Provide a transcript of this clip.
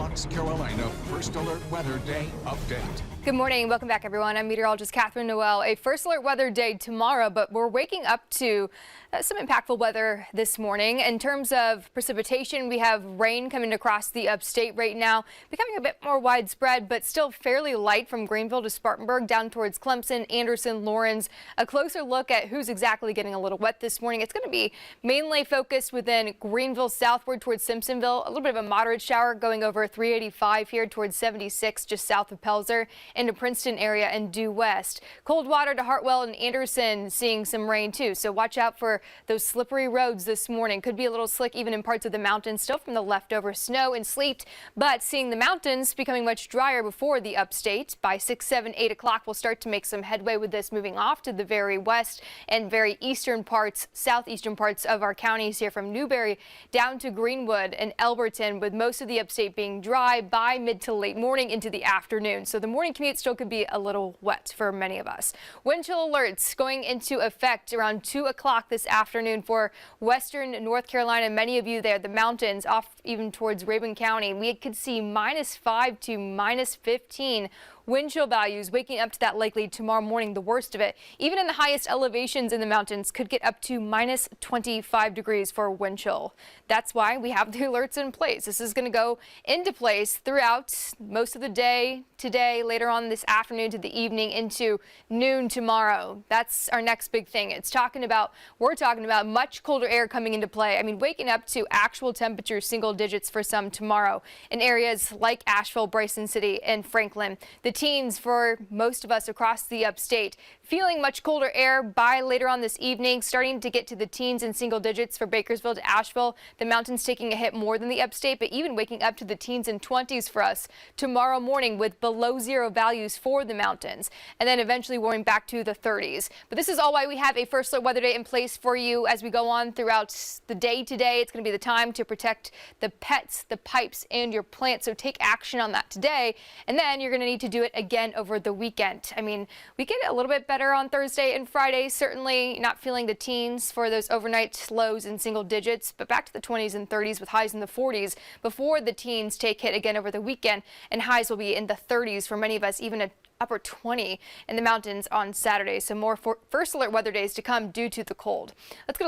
North Carolina First Alert Weather Day update. Good morning. Welcome back, everyone. I'm meteorologist Katherine Noel. A first alert weather day tomorrow, but we're waking up to some impactful weather this morning. In terms of precipitation, we have rain coming across the upstate right now, becoming a bit more widespread, but still fairly light from Greenville to Spartanburg down towards Clemson, Anderson, Lawrence. A closer look at who's exactly getting a little wet this morning. It's going to be mainly focused within Greenville southward towards Simpsonville. A little bit of a moderate shower going over 385 here towards 76 just south of Pelzer into Princeton area and due west. Coldwater to Hartwell and Anderson seeing some rain too, so watch out for those slippery roads this morning. Could be a little slick even in parts of the mountains still from the leftover snow and sleet, but seeing the mountains becoming much drier before the upstate. By 6, 7, 8 o'clock we'll start to make some headway with this, moving off to the very west and very eastern parts, southeastern parts of our counties here from Newberry down to Greenwood and Elberton, with most of the upstate being dry by mid to late morning into the afternoon. So the morning commute still could be a little wet for many of us. Wind chill alerts going into effect around 2 o'clock this afternoon for western North Carolina. Many of you there, the mountains off even towards Rabun County, we could see -5 to -15 wind chill values waking up to that likely tomorrow morning, the worst of it. Even in the highest elevations in the mountains could get up to -25 degrees for wind chill. That's why we have the alerts in place. This is going to go into place throughout most of the day today, later on this afternoon to the evening into noon tomorrow. That's our next big thing. We're talking about much colder air coming into play. I mean, waking up to actual temperatures single digits for some tomorrow in areas like Asheville, Bryson City, and Franklin. The teens for most of us across the upstate feeling much colder air by later on this evening, starting to get to the teens in single digits for Bakersville to Asheville. The mountains taking a hit more than the upstate, but even waking up to the teens and 20s for us tomorrow morning with below zero values for the mountains, and then eventually warming back to the 30s. But this is all why we have a first alert weather day in place for you as we go on throughout the day today. It's going to be the time to protect the pets, the pipes, and your plants. So take action on that today, and then you're going to need to do it again over the weekend. I mean, we get a little bit better on Thursday and Friday. Certainly not feeling the teens for those overnight lows in single digits, but back to the 20s and 30s with highs in the 40s before the teens take hit again over the weekend, and highs will be in the 30s for many of us, even a upper 20 in the mountains on Saturday. So more first alert weather days to come due to the cold. Let's go to